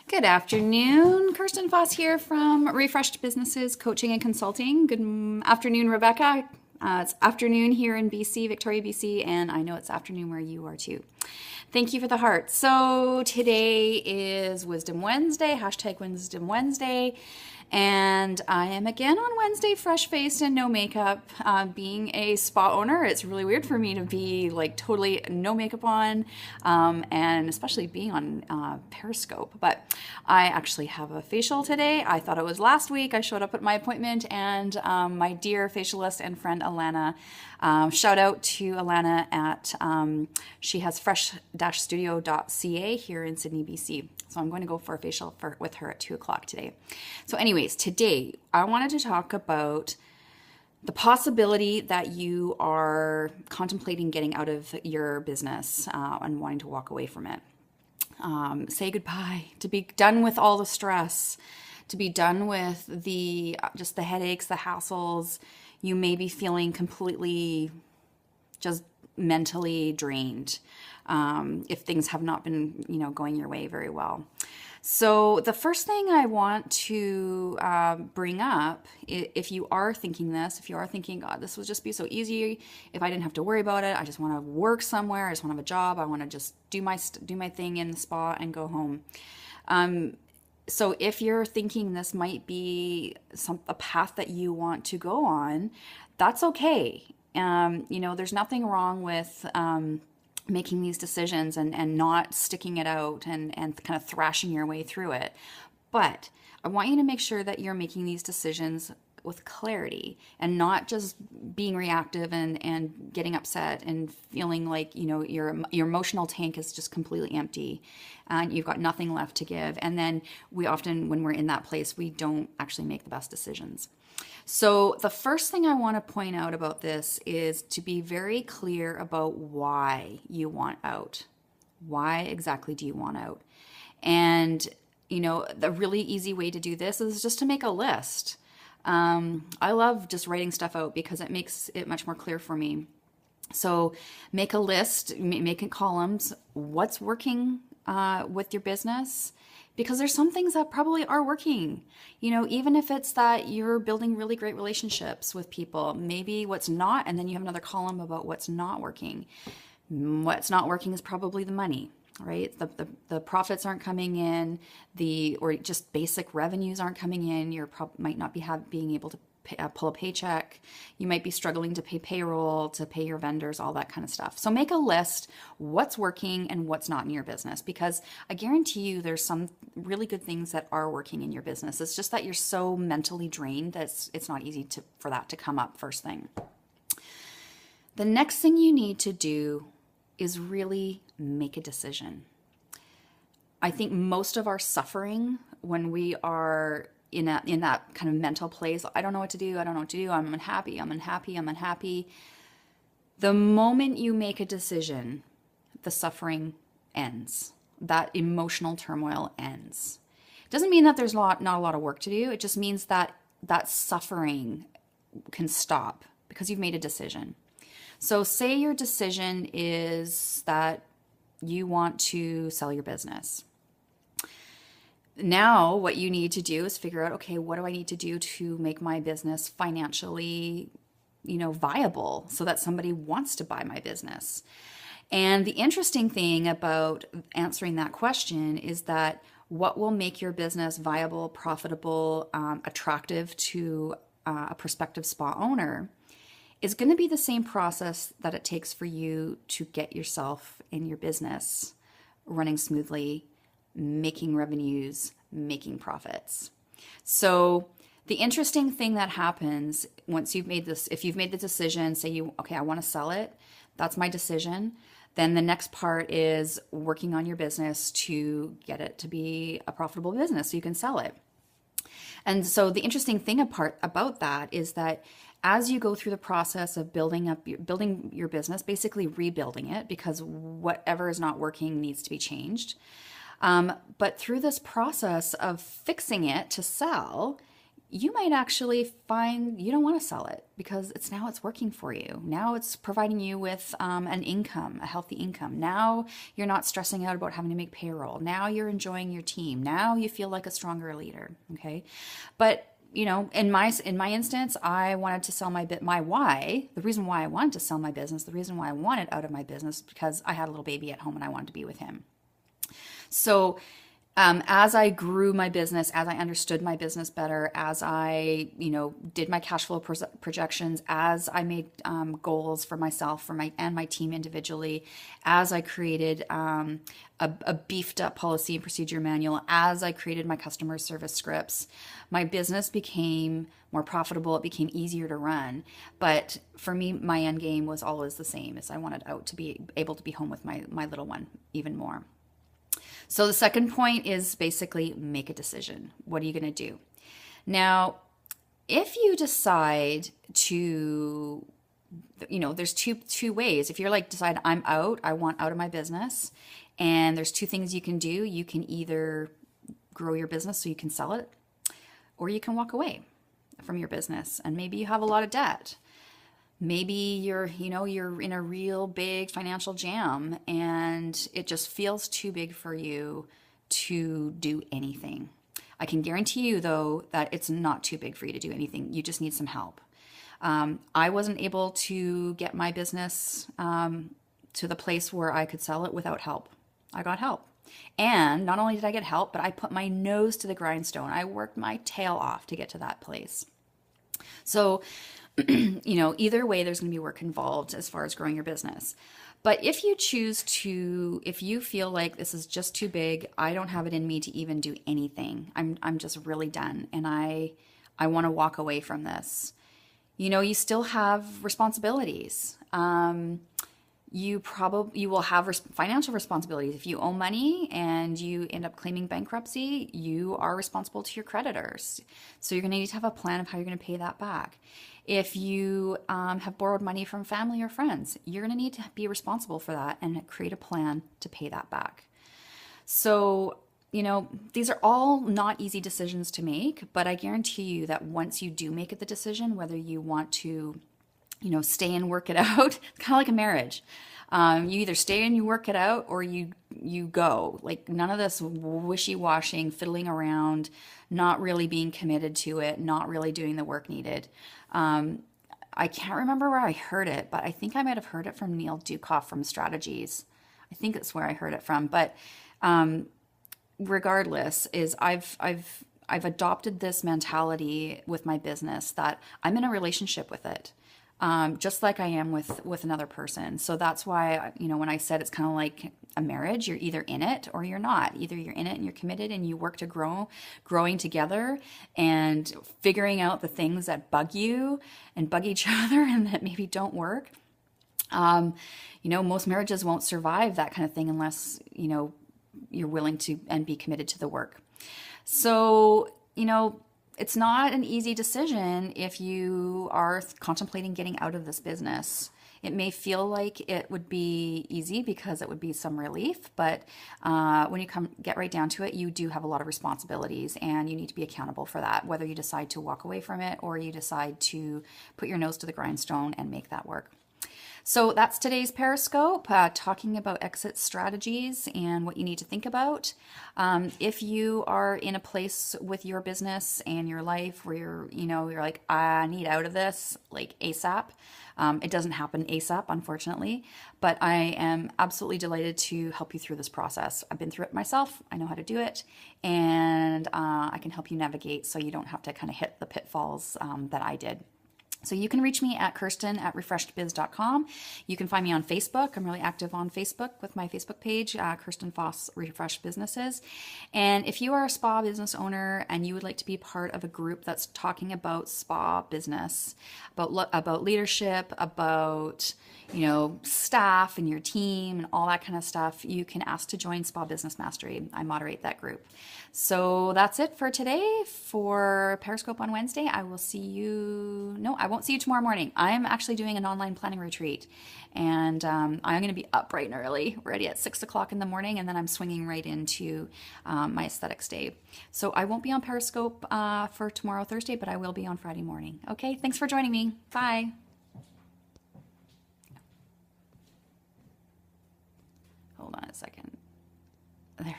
Good afternoon. Kirsten Foss here from Refreshed Businesses Coaching and Consulting. Good afternoon, Rebecca. It's afternoon here in BC, Victoria, BC, and I know it's afternoon where you are too. Thank you for the heart. So today is Wisdom Wednesday, hashtag Wisdom Wednesday. And I am again on Wednesday, fresh-faced and no makeup. Being a spa owner, it's really weird for me to be like totally no makeup on, and especially being on Periscope. But I actually have a facial today. I thought it was last week. I showed up at my appointment, and my dear facialist and friend Alana, shout out to Alana at she has fresh-studio.ca here in Sydney, BC. So I'm going to go for a facial with her at 2 o'clock today. So anyways, today I wanted to talk about the possibility that you are contemplating getting out of your business and wanting to walk away from it. Say goodbye, to be done with all the stress, to be done with the just the headaches, the hassles. You may be feeling completely just mentally drained if things have not been, going your way very well. So the first thing I want to bring up, if you are thinking this, if you are thinking, God, this would just be so easy if I didn't have to worry about it. I just want to work somewhere. I just want to have a job. I want to just do my thing in the spa and go home. So if you're thinking this might be a path that you want to go on, that's okay. There's nothing wrong with making these decisions and not sticking it out and kind of thrashing your way through it. But I want you to make sure that you're making these decisions with clarity and not just being reactive and getting upset and feeling like, your emotional tank is just completely empty and you've got nothing left to give. And then we often, when we're in that place, we don't actually make the best decisions. So the first thing I want to point out about this is to be very clear about why you want out. Why exactly do you want out? And, the really easy way to do this is just to make a list. I love just writing stuff out because it makes it much more clear for me. So make a list, make it columns. What's working with your business? Because there's some things that probably are working, even if it's that you're building really great relationships with people, maybe what's not, and then you have another column about what's not working. What's not working is probably the money, right? The profits aren't coming in, or just basic revenues aren't coming in. You might not be being able to pull a paycheck. You might be struggling to pay payroll, to pay your vendors, all that kind of stuff. So make a list, what's working and what's not in your business, because I guarantee you there's some really good things that are working in your business. It's just that you're so mentally drained that it's not easy for that to come up first thing. The next thing you need to do is really make a decision. I think most of our suffering when we are in that kind of mental place, I don't know what to do, I'm unhappy. The moment you make a decision, the suffering ends. That emotional turmoil ends. It doesn't mean that there's not a lot of work to do. It just means that that suffering can stop because you've made a decision. So say your decision is that you want to sell your business. Now, what you need to do is figure out, okay, what do I need to do to make my business financially, viable so that somebody wants to buy my business? And the interesting thing about answering that question is that what will make your business viable, profitable, attractive to a prospective spa owner is going to be the same process that it takes for you to get yourself and your business running smoothly, making revenues, making profits. So the interesting thing that happens once you've made this, if you've made the decision, say I want to sell it, that's my decision. Then the next part is working on your business to get it to be a profitable business so you can sell it. And so the interesting thing about that is that as you go through the process of building your business, basically rebuilding it, because whatever is not working needs to be changed. But through this process of fixing it to sell, you might actually find you don't want to sell it because it's working for you. Now it's providing you with an income, a healthy income. Now you're not stressing out about having to make payroll. Now you're enjoying your team. Now you feel like a stronger leader. Okay, but in my instance, I wanted to sell my why. The reason why I wanted to sell my business, the reason why I wanted out of my business, because I had a little baby at home and I wanted to be with him. So as I grew my business, as I understood my business better, as I, did my cash flow projections, as I made goals for myself, and my team individually, as I created a beefed up policy and procedure manual, as I created my customer service scripts, my business became more profitable. It became easier to run. But for me, my end game was always the same: is I wanted out to be able to be home with my little one even more. So the second point is basically make a decision. What are you going to do? Now, if you decide to, there's two ways. If you're like, decide I'm out, I want out of my business, and there's two things you can do. You can either grow your business so you can sell it, or you can walk away from your business, and maybe you have a lot of debt. Maybe you're in a real big financial jam and it just feels too big for you to do anything. I can guarantee you, though, that it's not too big for you to do anything. You just need some help. I wasn't able to get my business to the place where I could sell it without help. I got help. And not only did I get help, but I put my nose to the grindstone. I worked my tail off to get to that place. So either way, there's going to be work involved as far as growing your business. But if you if you feel like this is just too big, I don't have it in me to even do anything, I'm just really done, and I want to walk away from this. You still have responsibilities. You will have financial responsibilities. If you owe money and you end up claiming bankruptcy, you are responsible to your creditors. So you're going to need to have a plan of how you're going to pay that back. If you have borrowed money from family or friends, you're going to need to be responsible for that and create a plan to pay that back. So, these are all not easy decisions to make, but I guarantee you that once you do make the decision, whether you want to stay and work it out. It's kind of like a marriage. You either stay and you work it out, or you go. Like, none of this wishy-washing, fiddling around, not really being committed to it, not really doing the work needed. I can't remember where I heard it, but I think I might have heard it from Neil Dukoff from Strategies. I think that's where I heard it from. But regardless, I've adopted this mentality with my business that I'm in a relationship with it. Just like I am with another person. So that's why, when I said it's kind of like a marriage, you're either in it or you're not. Either you're in it and you're committed and you work to growing together and figuring out the things that bug you and bug each other and that maybe don't work. Most marriages won't survive that kind of thing unless, you're willing to and be committed to the work. So, it's not an easy decision if you are contemplating getting out of this business. It may feel like it would be easy because it would be some relief, but when you get right down to it, you do have a lot of responsibilities and you need to be accountable for that, whether you decide to walk away from it or you decide to put your nose to the grindstone and make that work. So that's today's Periscope, talking about exit strategies and what you need to think about. If you are in a place with your business and your life where you're like, I need out of this, like ASAP. It doesn't happen ASAP, unfortunately, but I am absolutely delighted to help you through this process. I've been through it myself. I know how to do it, and I can help you navigate so you don't have to kind of hit the pitfalls that I did. So you can reach me at Kirsten@refreshedbiz.com. You can find me on Facebook. I'm really active on Facebook with my Facebook page, Kirsten Foss Refreshed Businesses. And if you are a spa business owner and you would like to be part of a group that's talking about spa business, about leadership, about staff and your team and all that kind of stuff, you can ask to join Spa Business Mastery. I moderate that group. So that's it for today for Periscope on Wednesday. I will see you. No, I I won't see you tomorrow morning. I'm actually doing an online planning retreat, and I'm going to be up bright and early, ready at 6 o'clock in the morning, and then I'm swinging right into my aesthetics day. So I won't be on Periscope for tomorrow, Thursday, but I will be on Friday morning. Okay, thanks for joining me. Bye. Hold on a second. There we go.